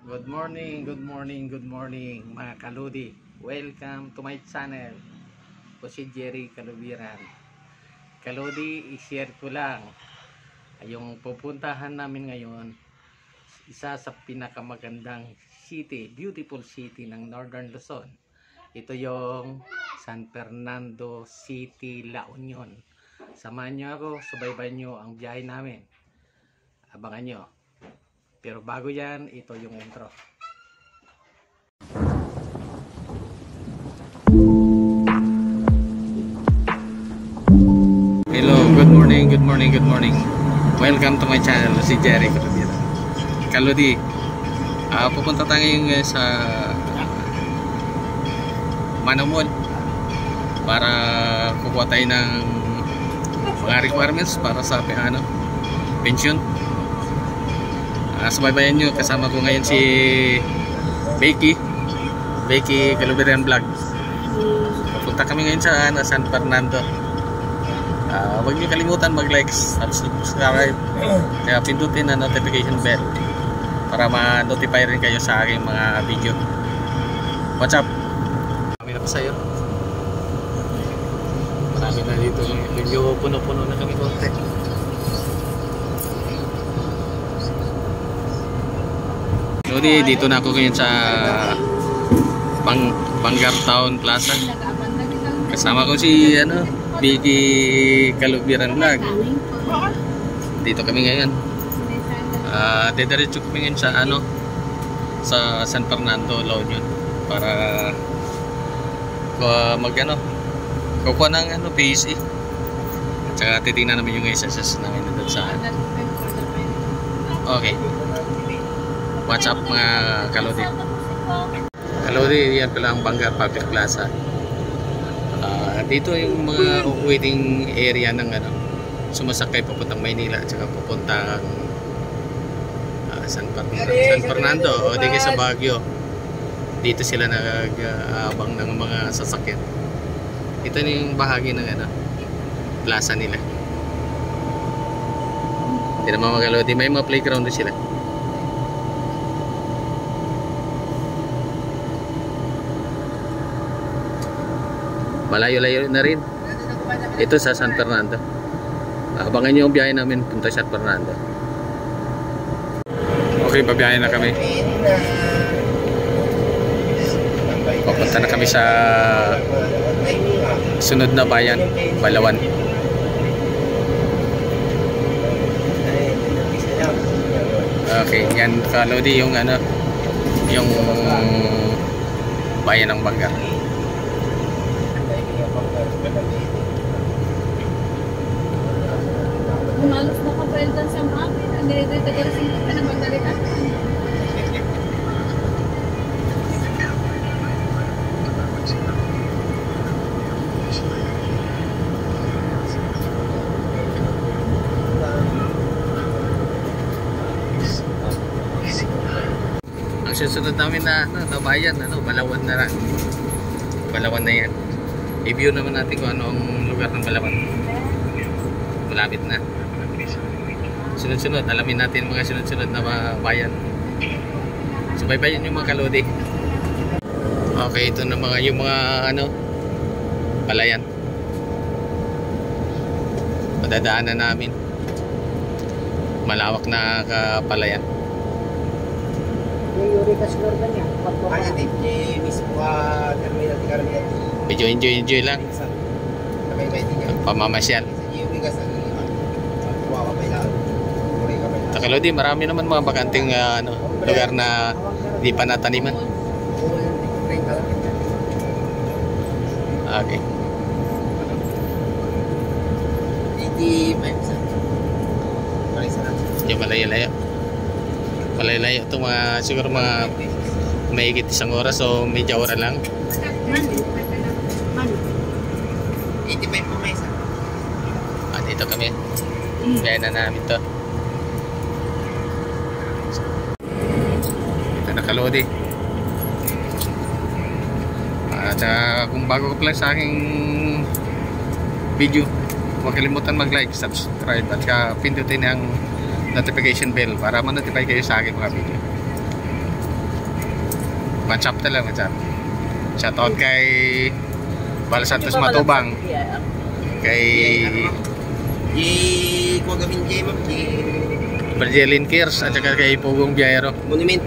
Good morning, good morning, good morning mga kaludi. Welcome to my channel. Po si Jerry Kalubiran. Kaludi, i-share ko lang. Yung pupuntahan namin ngayon, isa sa pinakamagandang city, beautiful city ng Northern Luzon. Ito yung San Fernando City, La Union. Samahan nyo ako, subaybayan nyo ang biyahe namin. Abangan nyo. Pero bago yan, ito yung intro. Hello, good morning, good morning, good morning. Welcome to my channel, si Jerry Kalubiran. Kaludi, pupunta tayo ngayon sa Manamol para kukuha tayo ng mga requirements para sa pension. Subaybayan nyo, kasama ko ngayon si Becky Kalubiran Vlog. Pupunta kami ngayon sa San Fernando. Huwag nyo kalimutan mag-like at subscribe, kaya pindutin na notification bell para ma-notify rin kayo sa aking mga video. What's up? Kami na pa sa'yo. Marami na dito, medyo puno-puno na kami konti. Dito na ako ngayon sa Bangar Town Plaza. Kasama ko si Becky Kalubiran Vlog. Dito kami ngayon. Diretso kami ngayon sa San Fernando, La Union para kukuha ng PSE. At saka titingnan namin yung SSS namin doon sa okay. What's up mga kalodi? Kalodi, yan pala ang Bangar Public Plaza. Dito yung mga waiting area ng sumasakay papuntang Maynila at saka papuntang San Fernando o di kaya sa Baguio. Dito sila nag-abang ng mga sasakyan. Ito na yung bahagi ng plaza nila. Hindi naman mga kalodi, may mga playground din sila. Malayo-layo na rin. Ito sa San Fernando. Abangan nyo yung biyahe namin punta sa San Fernando. Okay, babiyahe na kami. Papunta na kami sa sunod na bayan, Balawan. Okay, yan kalodi yung yung bayan ng Bangar. Malos na kapalitan sa amin. Ang dito ka rin sa nagmagdalitan. Ang susunod namin na bayan, Balawan na lang. Balawan na yan. I-view naman natin kung anong lugar ng Balawan. Malapit na. Sunod-sunod, alamin natin mga sunod-sunod na bayan. Subaybayan yung mga kalodi. Okay, ito na yung mga palayan. Madadaanan namin. Malawak na kapalayan. Medyo enjoy lang. Pamamasyal. Sa kalodi, marami naman mga bakanting lugar na di pa nataniman. Okay. Yung malayo-layo. Malayo-layo ito siguro mga mahigit isang oras o medya ora lang. 85 po may isa. Dito kami. Kaya na namin to. Ito na kalodi. At kung bago ka pala sa aking video, huwag kalimutan mag-like, subscribe at pindutin ang notification bell para ma-notify kayo sa aking mga video. WhatsApp talaga, WhatsApp. Shoutout kay Bal Santos Matubang. Kay Kuha gamin kay ma'am. Berjelin Kirs at saka kay Pugong Biyahero. Monument.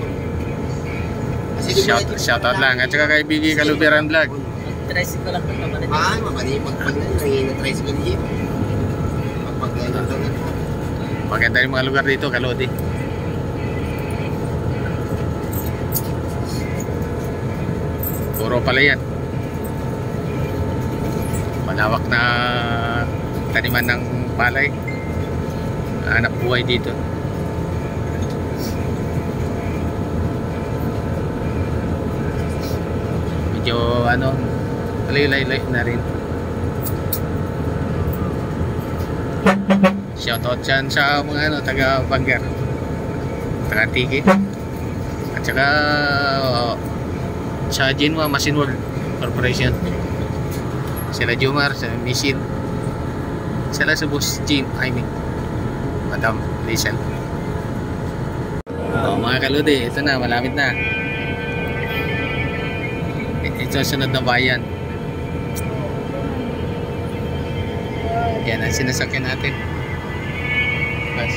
Shoutout lang. At saka kay Biggie Kalubiran Vlog. Tricycle lang ito naman. Mapanipag na-tricycle niya. Maganda yung mga lugar dito, Kalodi. Puro pala yan. Malawak na taniman ng palay. Hanap buhay dito. Medyo ano, layo-layo na rin. Shoutout dyan sa mga ano, taga Bangar, taga Tiki, at saka sa Jinwa Machine World Corporation. Sila Jomar, sa Misin, sila sa Boss Jim, I mean Madam Liesel. Mga Kaludi, ito na, malapit na. Ito sunod na bayan. Yan ang sinasakyan natin. Bus.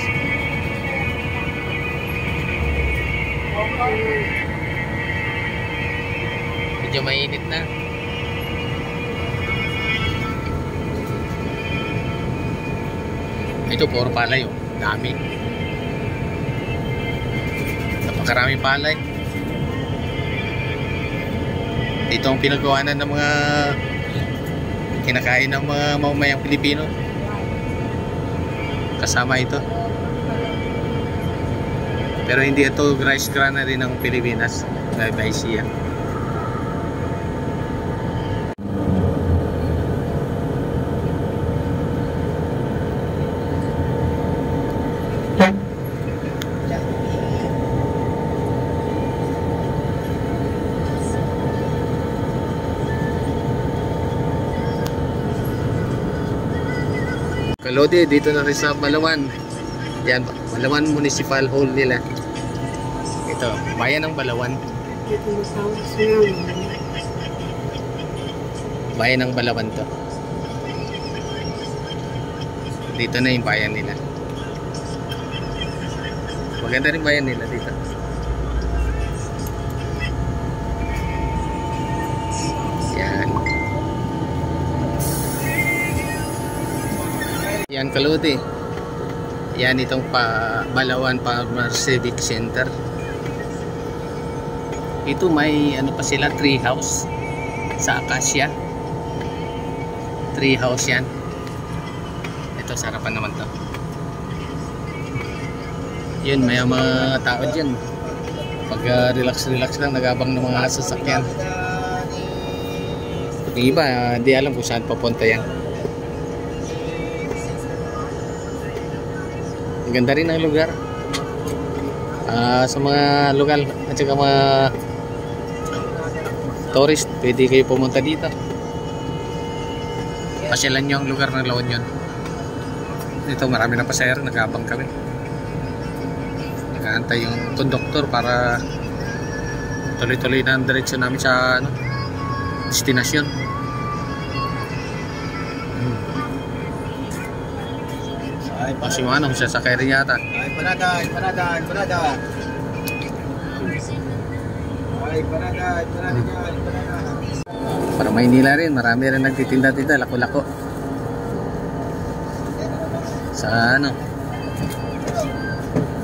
Medyo mainit na. Ito puro palay, oh. Dami. Napakaraming palay. Ito ang pinagawanan ng mga kinakain ng mga mamamayang Pilipino. Kasama ito. Pero hindi ito rice granary ng Pilipinas. Baisiya. Kalodi, dito na rin sa Balawan. Yan, Balawan Municipal Hall nila. Ito, bayan ng Balawan. Bayan ng Balawan to. Dito na yung bayan nila. Maganda rin bayan nila dito. Yan. Yan Kalodi. Yan itong Balawan Farmer Civic Center. Ito may ano pa sila, tree house sa Acacia. Tree house yan. Ito sarapan naman to. Yun, may mga tao dyan. Pag relax lang, nagabang ng mga sasakyan. Yung iba, hindi alam kung saan papunta yan. Ganda rin ang lugar. Sa mga lokal at saka mga tourist, pwede kayo pumunta dito. Pasyalan nyo ang lugar ng La Union. Dito marami na pasahero, nag-abang kami. Nag-aantay yung konduktor para tuloy-tuloy na ang diretsyo namin sa ano, destinasyon. Kasi ano, sasakay rin yata. Ay, panada. Para Maynila rin, marami rin nagtitinda-tinda, lako-lako. Sa ano,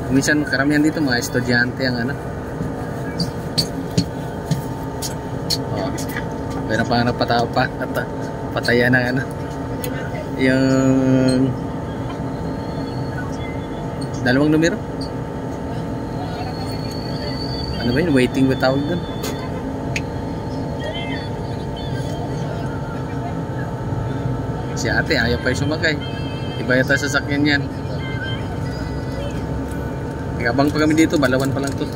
minsan karamihan dito mga estudyante ang ano. Oh, meron pa napataw pa at patayan ng ano, yung dalawang numero. Ano ba yun? Waiting ba tawag dun? Si ate ayaw pa yung sumakay. Iba yata sasakyan yan. Nagabang pa kami dito. Balawan pa lang to.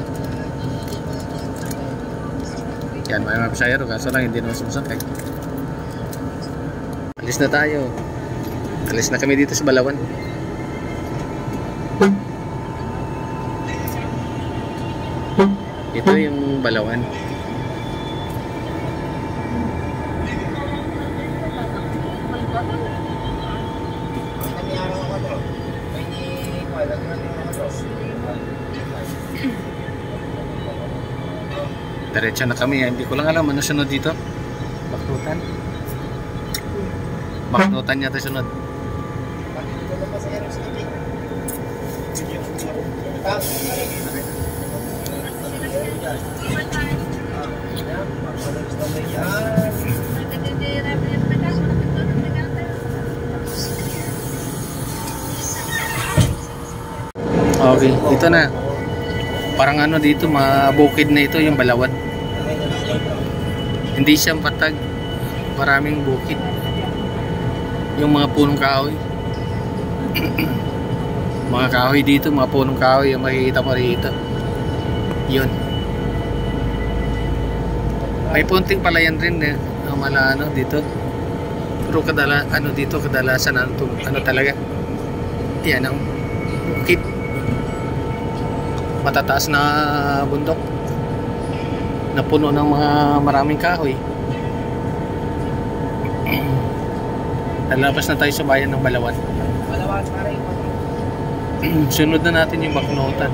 Yan, may mga pasahero. Kaso lang hindi naman sumasakay. Alis na tayo. Alis na kami dito sa Balawan. Ito yung Balawan. May araw ako to. May ni wala naman yung ako to. Diretso na kami. Hindi ko lang alam ano sunod dito. Baknutan. Baknutan yata sunod. Bakit ito na pa sa Eros kami? Okay, ito na. Parang ano dito, mabukid na ito yung Balawan. Hindi siya patag. Maraming bukid. Yung mga punong kahoy. Mga kahoy dito, mga punong kahoy yung makikita mo rito. Yun. May punting palayan rin eh. Mala ano dito. Pero kadalasan ano talaga. Yan ang bukid. Matataas na bundok na puno ng mga maraming kahoy. Lalabas na tayo sa bayan ng Balawan. Balawan pa rin. Sunod na natin yung Baknutan.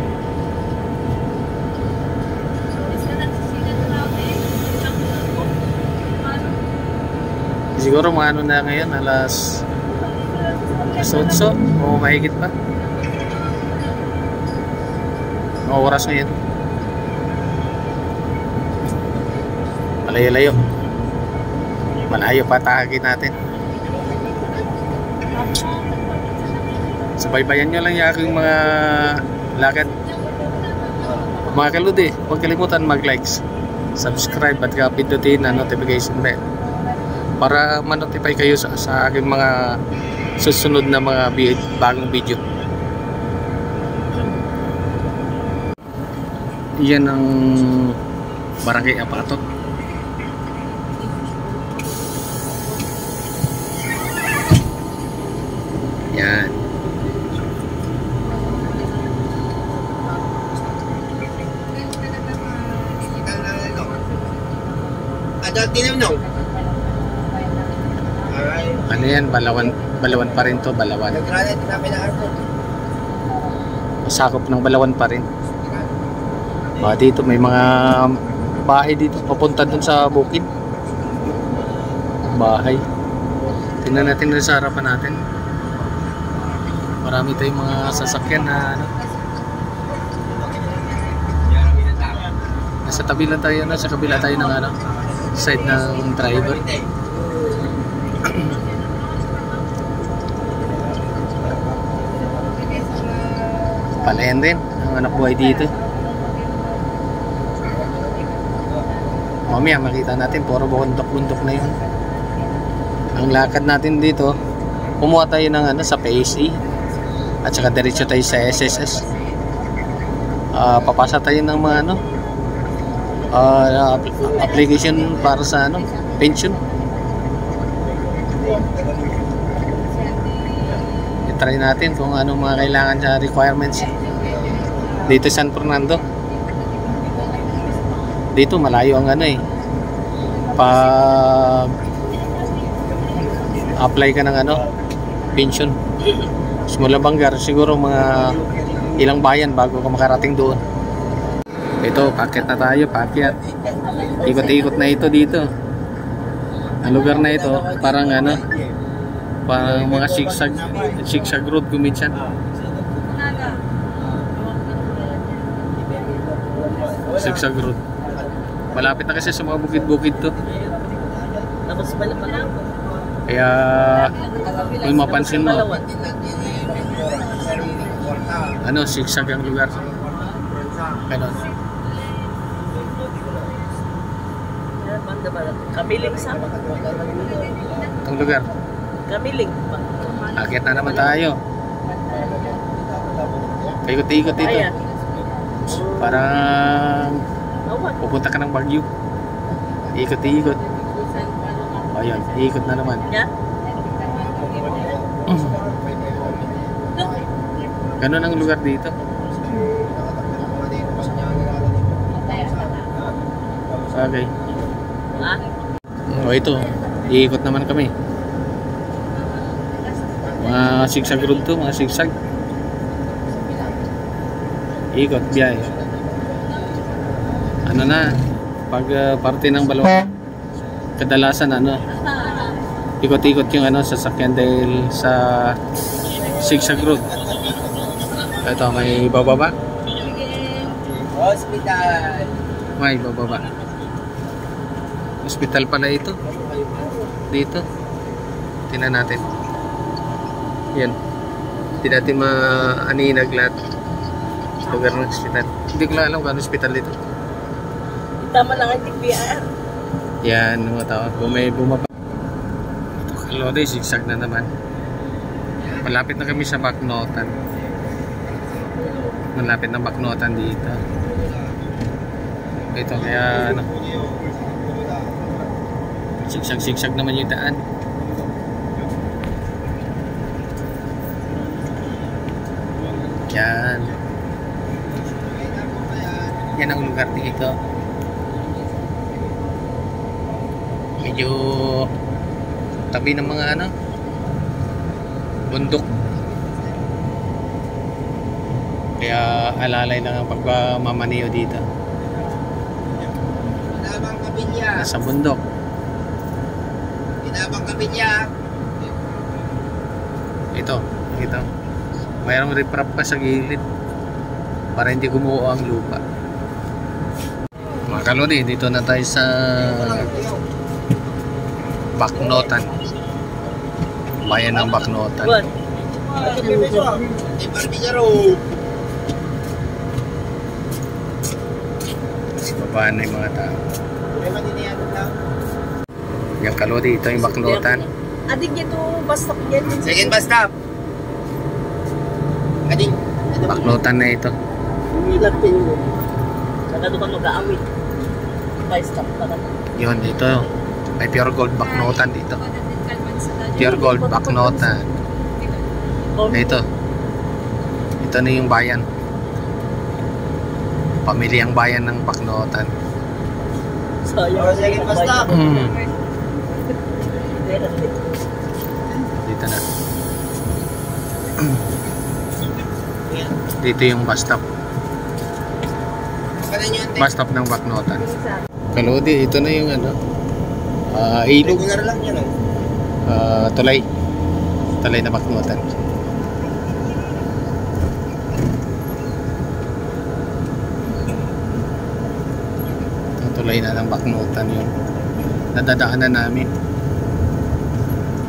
Siguro mga ano na ngayon, alas 8 o mahigit pa. Mga oras ngayon. Malayo-layo. Malayo pa tahagin natin. Subaybayan nyo lang yung aking mga lakad. Mga kaludi, huwag kalimutan mag-likes, subscribe at pindutin na notification bell para ma-notify kayo sa aking mga susunod na mga bagong video. Yan ang Barangay Apatot. Yan. Adult tinanong. Alright. Ano yan? Balawan pa rin to. Balawan. Nag-rally din namin na airport. Sakop ng Balawan pa rin. Dito may mga bahay dito papunta dun sa bukid. Bahay. Tingnan natin rin sa harapan natin. Marami tayong mga sasakyan na ano. Nasa tabi lang tayo, nasa kabila tayo ng ano, side ng driver. Palayan din ang anak buhay dito. Mamaya makita natin puro bundok-bundok na yun. Ang lakad natin dito, kumuha tayo ng ano, sa PAC at saka diretso tayo sa SSS. Papasa tayo ng mga ano, application para sa ano, pension. I-try natin kung ano mga kailangan sa requirements dito sa San Fernando. Dito malayo ang ano eh, pag apply ka ng ano, pension. Simula Bangar siguro mga ilang bayan bago ka makarating doon. Ito, packet na tayo, packet. Ikot-ikot na ito dito. Ang lugar na ito parang ano, parang mga zigzag road kuminsan. Zigzag road. Malapit na kasi sa mga bukid-bukid to. Kaya kung mapansin mo, ano, zigzag ang lugar. Ganon. Kamiling sa Itong lugar. Kamiling. Akit na naman tayo. Paikot-ikot dito. Ayan. Parang pupunta ka ng Baguio. Ikot-ikot. Ayan, ikot na naman. Yan. Ganon ang lugar dito. Okay. Ha? O ito, iikot naman kami. Mga sigsag road to, mga sigsag. Ikot, biyahe. Ano na, pag parte ng Balwak, kadalasan ano, ikot-ikot yung ano, sasakyan dahil sa sigsag road. Ito, may bababa. Hospital. May bababa. Hospital pala ito. Dito. Tingnan natin. Yan. Hindi natin maaninag lahat. Lugar ng hospital. Hindi ko lang alam kung ano hospital dito. Tama lang ang TPR. Yan, mga tao. May bumaba. Ito, Kalode, sigsag na naman. Malapit na kami sa Baknotan. Malapit na Baknotan dito. Ito, kaya ano. Sigsag naman yung daan. Yan. Yan ang lugar dito. Medyo tabi ng mga ano, bundok. Kaya alalay lang ang pagmamaniyo dito. Kinabang Kabilya. Nasa bundok. Kinabang Kabilya. Ito. Mayroong riprap pa sa gilid para hindi gumuho ang lupa. Mga kalodi, dito na tayo sa Baknotan. Bayan ng Baknotan. Buwan. Di Barbilla Road. Babaan na yung mga tao. May matiniyan lang. Yung kalodi, ito yung Baknotan. Adik ito, basta yan. Second bus stop. Ading. Baknotan na ito. Umilag din mo. Saka doon ka mag-aawit. Bye stop ka na. Yun, dito. May pure gold Baknotan dito. Pure gold Baknotan. Ito. Ito na yung bayan. Pamilyang bayan ng Baknotan. Oh, second bus stop. Dito na. Dito yung bus stop. Bus stop ng Baknotan. Kalodi, ito na yung ano. Ilog. Regular lang yan. Tulay. Tulay na Baknotan. Tulay na ng Baknotan yun. Nadadaanan namin.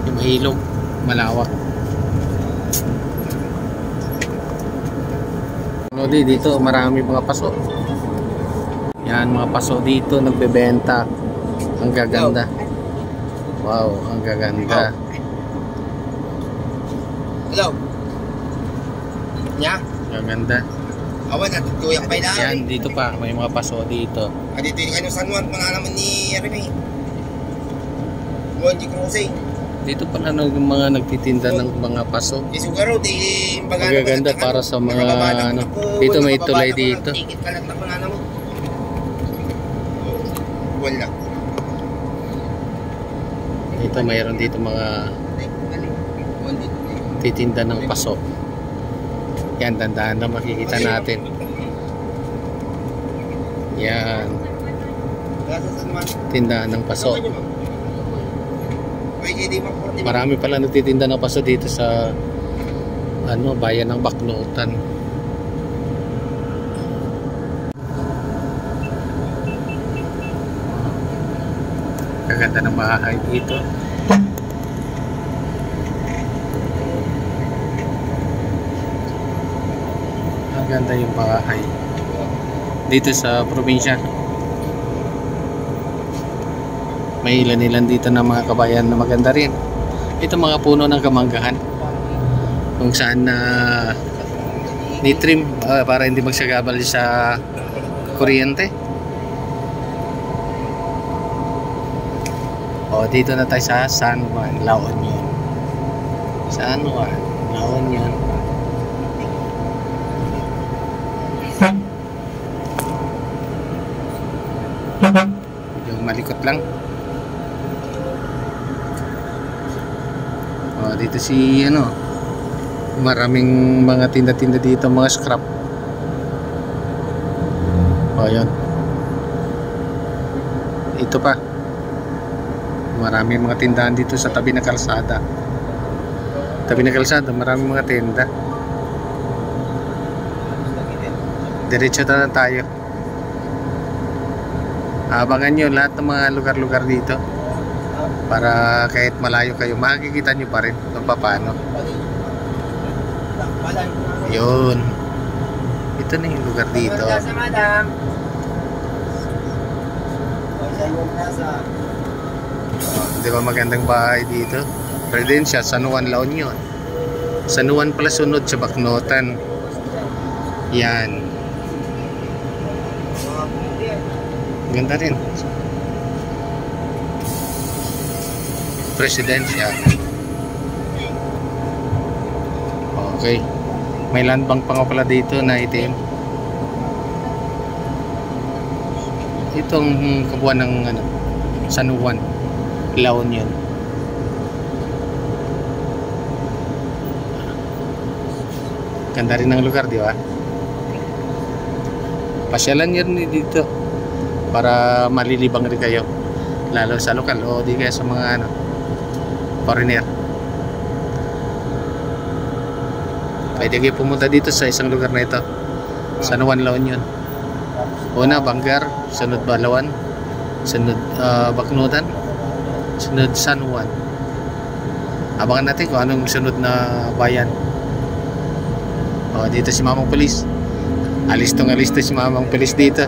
Yung ilog. Malawak. Kalodi, dito marami mga paso. Yan, mga paso dito nagbebenta. Ang gaganda. Wow, ang gaganda. Hello. Nya? Gaganda. Awan na tutuyang pa ilaan. Yan, dito pa. May mga paso dito. Dito yung ano San Juan, pangalaman ni Remy. Monji Cruising. Dito pala yung mga nagtitinda ng mga paso. Isugaro, di Ang gaganda para sa mga ano. Dito may tulay dito. Tikit ka lang na pangalaman mo. Wala. Dito mayroon dito mga titinda ng paso. Yan, dandahan na makikita natin. Yan, tindahan ng paso. Marami pala nagtitinda ng paso dito sa ano, bayan ng Baknotan. Kaganda ng bahay dito. Ang ganda yung bahay dito sa probinsya. May ilan-ilan dito na mga kabayan na maganda rin. Ito mga puno ng kamanggahan kung saan na ni-trim para hindi magsagabal sa kuryente. O, dito na tayo sa San Juan, La Union. San Juan, La Union. Medyo malikot lang. O, dito si ano, Maraming mga tinda-tinda dito, mga scrap. O, yun. Ito pa. Maraming mga tindahan dito sa tabi ng kalsada. Tabi ng kalsada, maraming mga tinda. Diretso na lang tayo. Abangan nyo lahat ng mga lugar-lugar dito. Para kahit malayo kayo, makikita nyo pa rin kung paano. Yun. Ito na yung lugar dito. Sa madam. Di ba magandang bahay dito? Pwede siya, San Juan La Union. San Juan pala sunod sa Baknotan. Yan. Ganda rin. Presidensya. Okay. May land bank pa nga pala dito na itim. Itong kabuuan ng ano, San Juan La Union. Ganda rin ng lugar, di ba? Pasyalan nyo rin dito para malilibang rin kayo, lalo sa lokal o di kaya sa mga ano, foreigner. Pwede kayo pumunta dito sa isang lugar na ito, San Juan La Union. Una Bangar, sunod Balawan, sunod Baknotan, sunod San Juan. Abangan natin kung anong sunod na bayan. O, dito si Mamang Pulis. Alistong alisto si Mamang Pulis dito.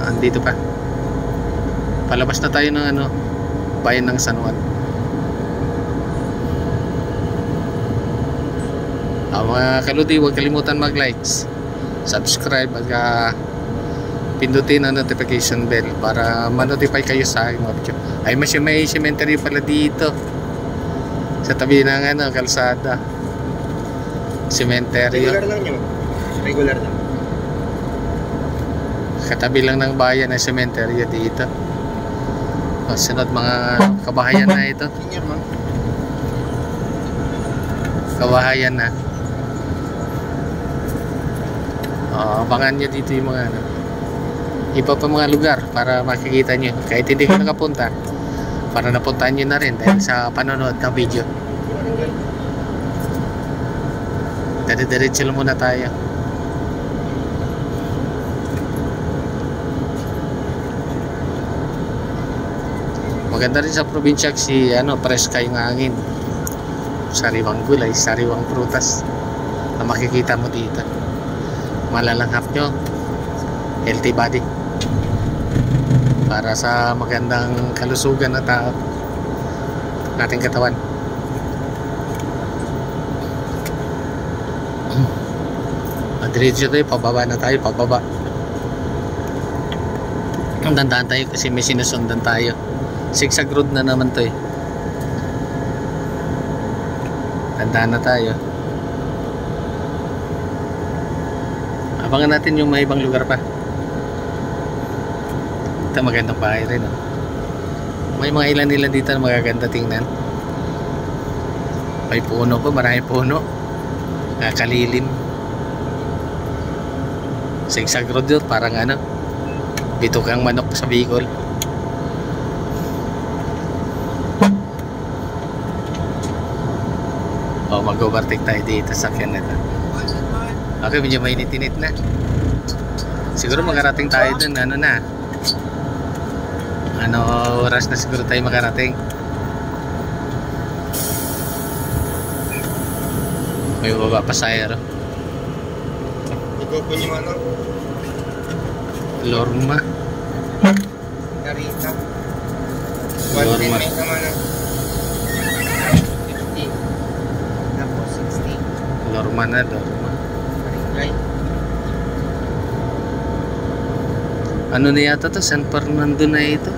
Andito pa. Palabas na tayo ng ano, bayan ng San Juan. Mga kaludi, huwag kalimutan mag-likes, subscribe at pindutin ang notification bell para ma-notify kayo sa aking mga video. Ay, may cemetery pala dito sa tabi ng ano, kalsada. Cemetery. Regular lang yun. Regular lang. Katabi lang ng bayan na cemetery dito. O, sunod mga kabahayan na ito. Senior ma'am. Kabahayan na. Abangan nyo dito yung mga ano, iba pa mga lugar para makikita nyo kahit hindi ko nakapunta, para napuntahan nyo na rin dahil sa panonood ng video. Diretso lang muna tayo. Maganda rin sa probinsya kasi ano, preska yung hangin, sariwang gulay, sariwang prutas na makikita mo dito. Malalanghap nyo, healthy body para sa magandang kalusugan ng tao, nating katawan. Diretso tayo, pababa na tayo, pababa. Dandaan tayo kasi may sinusundan tayo. Zigzag road na naman to eh. Dandaan na tayo. Abangan natin yung may ibang lugar pa. Ito magandang bahay rin, oh. May mga ilan dito na magaganda tingnan. May puno pa, marami puno. Nakakalilim. Zigzag road yun, parang ano, bitukang manok sa Bicol. O, mag-overtake tayo dito sa Canada. Okay, medyo mainit-init na. Siguro makarating tayo dun, ano na, ano oras na siguro tayo makarating. May baba pa sa aero. Ikaw po yung ano? Lorma. Narita. Lorma. May naman ng 50. Tapos 60. Lorma na, Lorma. Right. Ano na yata to? San Fernando na ito.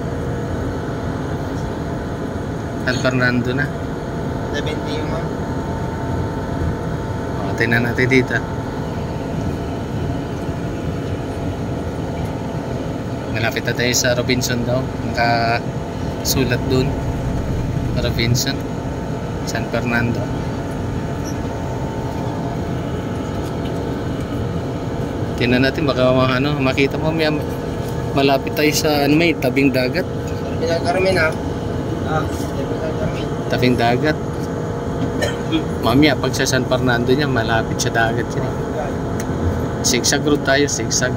San Fernando na. 70 yung ma'am. O, tingnan natin dito. Malapit na tayo sa Robinson daw. Nakasulat dun. Robinson, San Fernando. Tingnan natin baka makita mo malapit tayo sa may tabing dagat. Terminal Carmen ha. Terminal Carmen. Tabing dagat. Mamaya pag sa San Fernando niya malapit sa dagat yun. Sigsag route tayo, sigsag.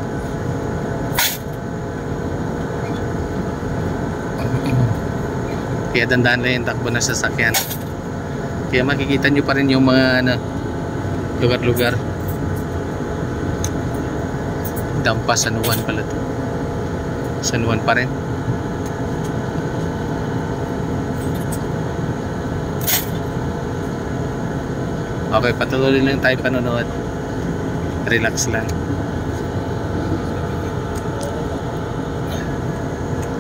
Kaya dandahan lang yung takbo na sasakyan. Kaya makikita nyo pa rin yung mga lugar-lugar. Dampa, San Juan pala to. San Juan pa rin. Okay, patuloy lang tayo panonood. Relax lang.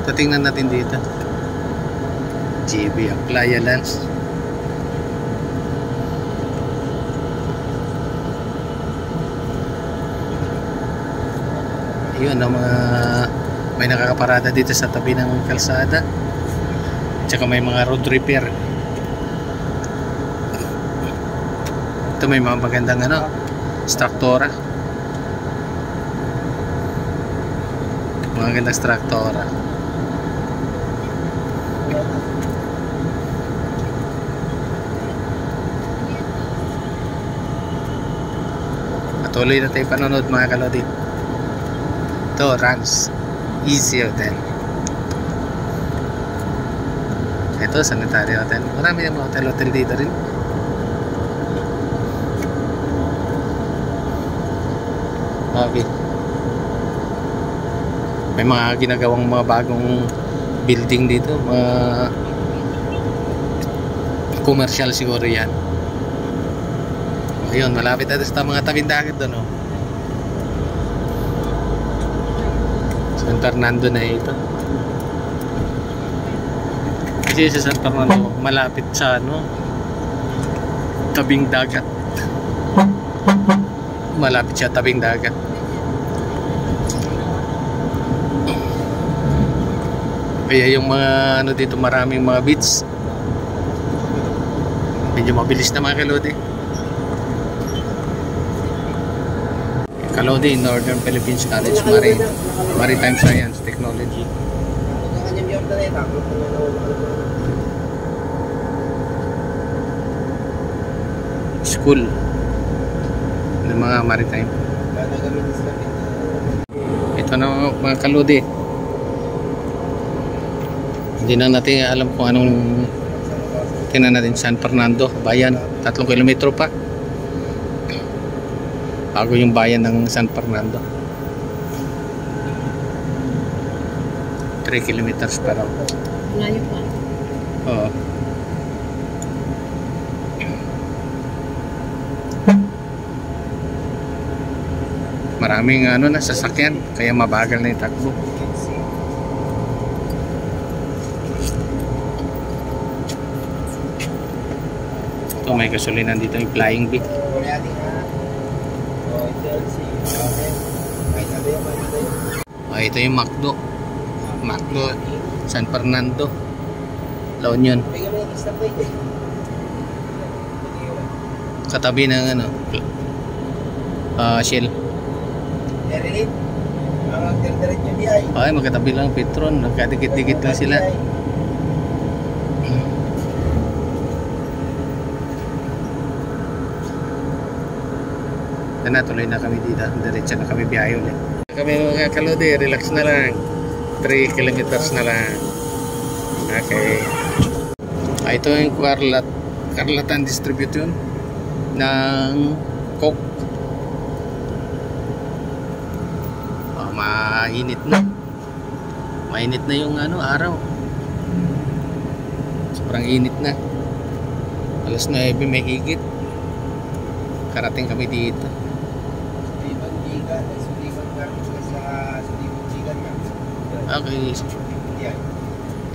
Tatingnan natin dito. JB Playa Lands. Yun ang mga may nakakaparada dito sa tabi ng kalsada. Tsaka may mga road repair. Ito may mga magandang struktura. Mga gandang struktura. Patuloy na tayo panonood mga kalodi. Ito, Rans Easy Hotel. Ito, Sanitary Hotel. Marami yung mga hotel dito rin. Okay. May mga ginagawang mga bagong building dito. Mga commercial siguro yan. Ayun, malapit na sa mga tabing dagat doon. San Fernando na ito. Kasi sa San Fernando malapit sa tabing dagat. Malapit siya tabing dagat. Kaya yung mga dito maraming mga beach. Medyo mabilis na mga kalodi. Kalodi, Northern Philippines College Maritime Science Technology. School ng mga maritime. Ito na mga kalodi. Hindi na natin alam kung anong tingnan natin. San Fernando, bayan, 3 kilometro pa bago yung bayan ng San Fernando. 3 kilometers pa raw. Layo pa. Oo. Maraming sasakyan kaya mabagal na yung takbo. Ito may kasulinan dito yung Flying Bee. Ito yung McDo San Fernando La Union. Katabi ng Shell. Ay, magkatabi lang Petron. Nagkadikit-dikit lang sila. Tuloy na kami dito. Diretso na kami biyahe ulit. Kami mga kalodi, relax na lang. 3 kilometers na lang. Okay. Ito yung Carlatan Distribution ng Coke. Mainit na. Mainit na yung araw. Sobrang init na. Alas 9 may higit. Karating kami dito. Okay.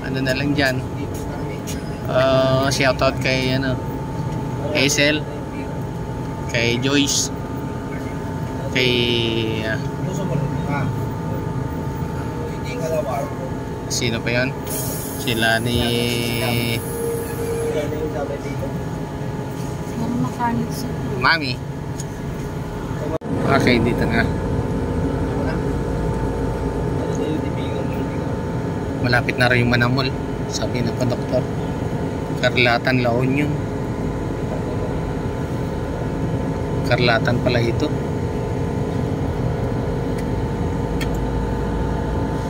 Ano na lang dyan. Shoutout kay Hazel, kay Joyce, kay sino pa yun? Sila ni Ano yung sabi dito? Mga mechanic sa Mami. Okay, dito na. Wala. Ano yung tibigan mo? Malapit na rin yung Manamol. Sabi ng konduktor. Karlatan La Union. Karlatan pala ito.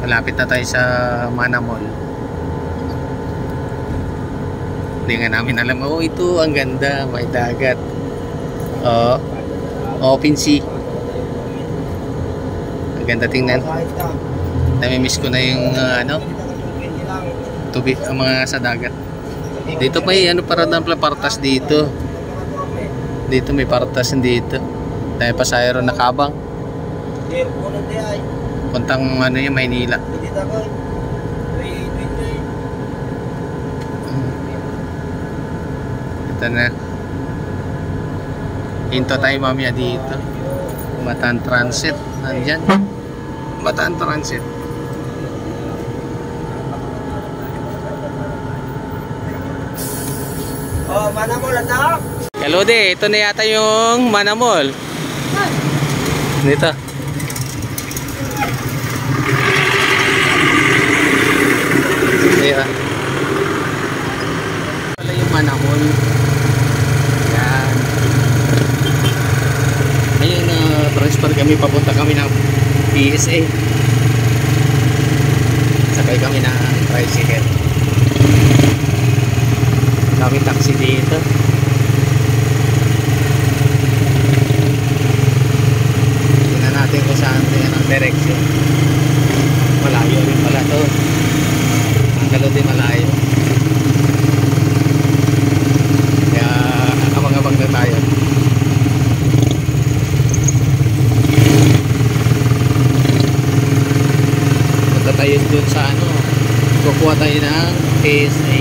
Malapit na tayo sa Manamol. Hindi nga namin alam. Oh, ito ang ganda. May dagat. Oh, open sea. Ang ganda tingnan. Kahit na. Nami-miss ko na yung ano, tubig, ang mga sa dagat. Dito may ano para ng partas dito. Dito may partas dito. Dahil pasayro na kabang. Puntang ano yung Maynila. Ito na. Hinto tayo mamaya dito. Bataan Transit. Nandyan. Bataan Transit. Oh, mana mo lang na? Kalode, ito na yata yung Manamol. Dito. Ayan. Wala yung Manamol. Yan. Ayun, transfer kami, papunta kami ng PSA. Sakay kami ng tricycle. Kami taxi dito. Tingnan natin kung saan yan ang direction. Malayo rin pala to. Ang Kalode malayo. Kaya abang-abang na tayo. Punta tayo dun sa ano. Kukuha tayo ng PSA.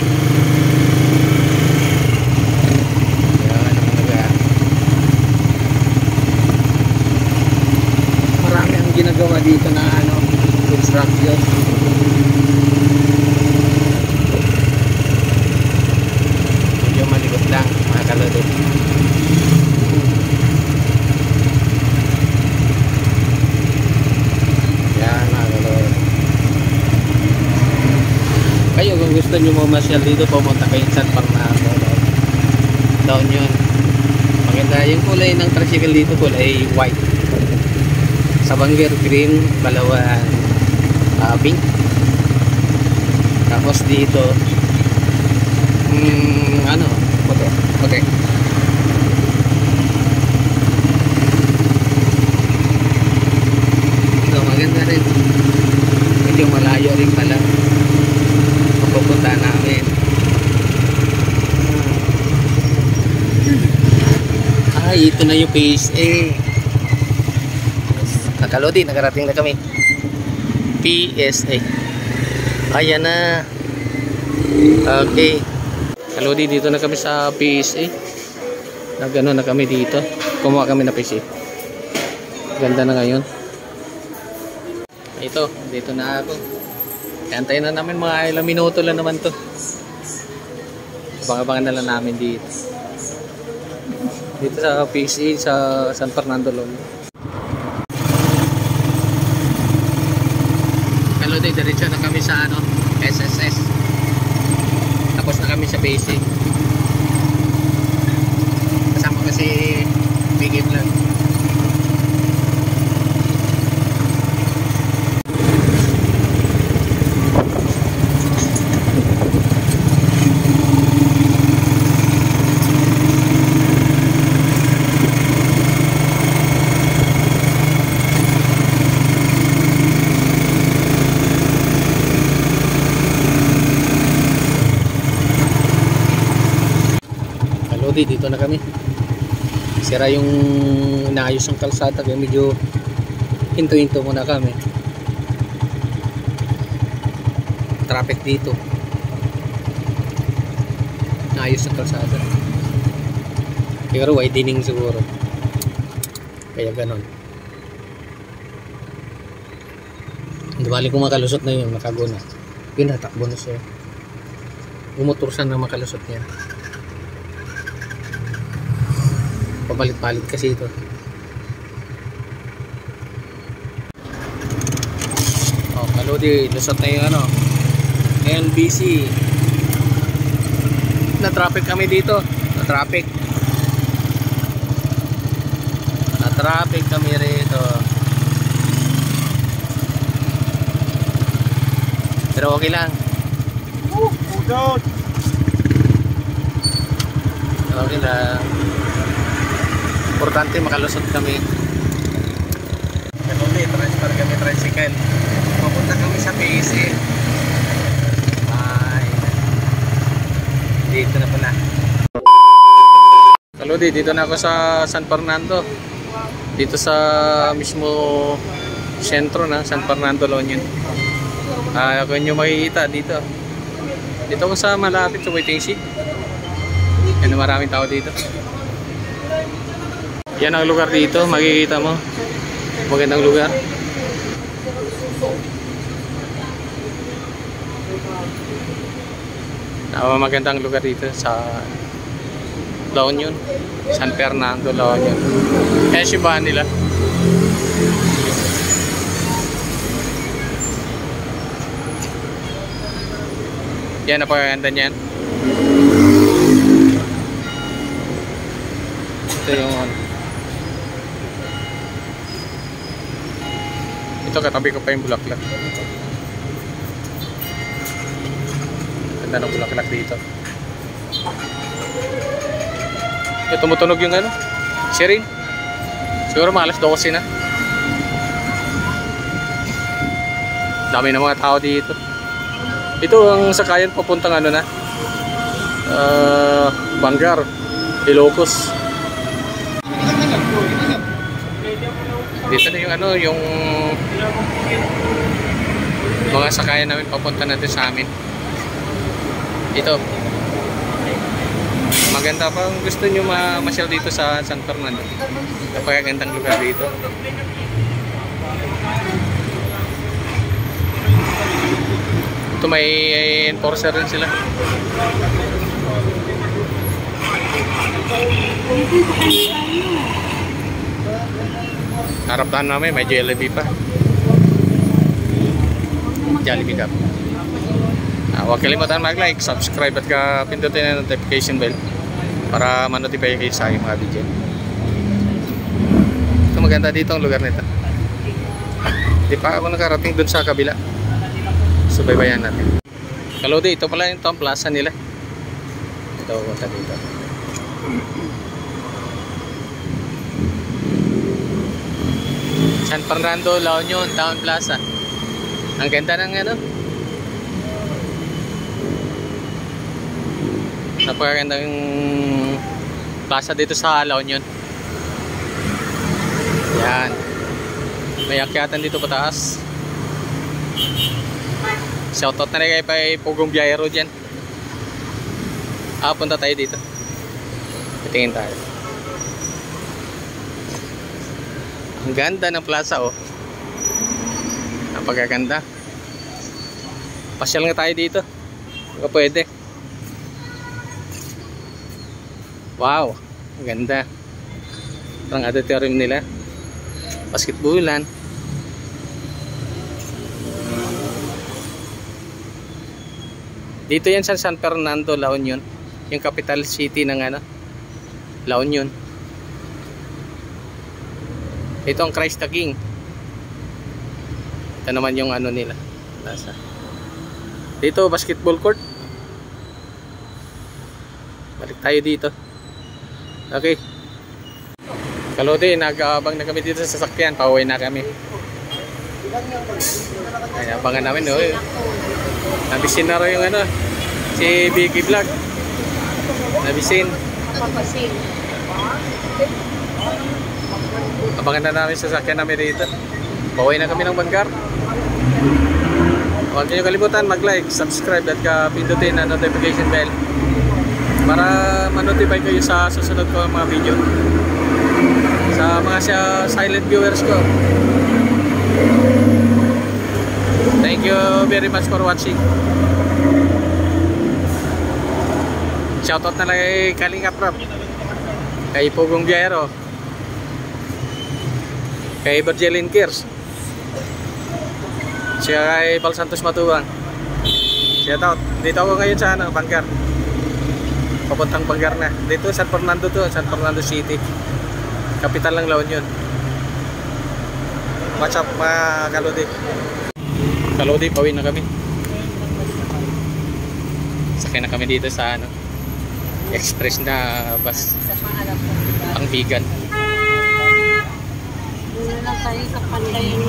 Ginagawa dito na ano, construction. Medyo malikot lang mga Kalode. Yan mga Kalode. Kayo kung gusto nyo mamasyal dito, pumunta kayo sa San Fernando. Down yun. Maganda yung kulay ng tricycle dito, kulay white. Sa Bangger green, Balawan pink. Tapos dito ano, puti. Okay. Ito maganda rin. Medyo malayo rin pala mapupunta namin. Ay, ito na yung PSA. Kalode, nakarating na kami. PSA. Ayan na. Okay. Kalode, dito na kami sa PSA. Nagano na kami dito. Kumuha kami na PSA. Ganda na ngayon. Ito, dito na ako. Antayin na namin mga ilang minuto lang naman to. Abang-abangan na lang namin dito. Dito sa PSA sa San Fernando Lolo. Kalode, diretso na kami sa ano, SSS. Tapos na kami sa basic. Kasama ko si Biggie Vlog. Dito na kami. Sira yung inaayos ng kalsada kaya medyo hinto-hinto muna kami. Traffic dito. Inaayos ng kalsada. Pero widening siguro. Kaya ganon. Hindi balik kung makalusot na yun, nakaguna. Yun, natakbo na siya. Umutursan na makalusot niya. Pabalit-balit kasi ito. Oh, Kaludi, lusot na yung ano, NBC. Na-traffic kami dito. Na-traffic kami rito. Pero okay lang. Okay lang. Importante makalusot kami. Kaludi, transfer kami tricycle. Papunta kami sa PSA. Ay. Dito na pala. Kaludi, dito na ako sa San Fernando. Dito sa mismo sentro na San Fernando, La Union. Kung nyo makikita dito. Dito ako sa malapit sa waiting shed. Yan, maraming tao dito. Yan ang lugar dito, makikita mo. Magandang lugar. Magandang lugar dito sa La Union, San Fernando, La Union. Kaya sibahan nila. Yan, napakaganda niyan. Ito yung ano. Ito, katabi ko pa yung bulaklak. Ganda ng bulaklak dito. Ito, tumutunog yung ano, sirin. Siguro mga alas 12 na. Dami ng mga tao dito. Ito ang sakayan papuntang ano na, Bangar, Ilocos. Dito na yung ano, yung mga sakayan namin papunta natin sa amin. Ito. Maganda pa kung gusto nyo mamasyal dito sa San Fernando. Napakagandang lugar dito. Ito, may enforcer rin sila. Harapan namin may Jollibee pa. Jollibee Cup. Huwag kalimutan mag-like, subscribe at pindutin ang notification bell para ma-notify kayo sa aking mga video. Ito, maganda dito ang lugar nito. Hindi pa ako nakarating dun sa kabila. Subaybayan natin. Kaludi, ito pala yung town plaza nila. Ito, punta dito. San Fernando, La Union, Town Plaza. Ang ganda ng ano. Napakagandang plaza dito sa La Union. Yan. May akyatan dito pataas. Shoutout na rin kay Pugong Biyahero dyan. Punta tayo dito. Tingin tayo. Ang ganda ng plaza, oh. Napakaganda. Pasyal nga tayo dito. Kung pwede. Wow, ang ganda. Parang auditorium nila. Basketballan. Dito yan sa San Fernando, La Union. Yung capital city ng ano, La Union. Ito ang Christ the King. Ito naman yung ano nila. Plaza. Dito, basketball court. Balik tayo dito. Okay. Kaludi, nag-aabang na kami dito sa sasakyan. Pauwi na kami. Ay, abangan namin, oh. Nabisin na rin yung ano, si Biggie Vlog. Nabisin. Abangan na namin sa sasakyan namin dito. Pauwi na kami ng Bangar. Huwag niyo kalimutan mag-like, subscribe at pindutin ang notification bell para ma-notify kayo sa susunod ko mga video. Sa mga silent viewers ko, thank you very much for watching. Shoutout na lang kay Kalinga Prab. Kay Pugong Biyero. Kay Bergelin Kirs. Siya kay Pal Santos Matuang. Shout out. Dito ako ngayon sa Bangar. Papuntang Bangar na. Dito San Fernando to, San Fernando City. Kapital ng La Union. What's up mga Kaludi? Kaludi, pauwi na kami. Sakay na kami dito sa express na bus. Ang vegan. Doon na lang tayo sa Pandayan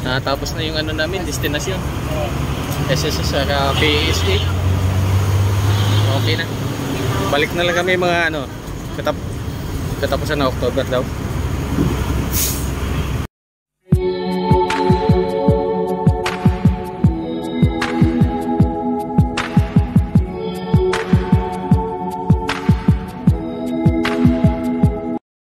na. Tapos na yung namin, destinasyon. SSS sa PSA. Okay na. Balik na lang kami mga katapusan na October daw.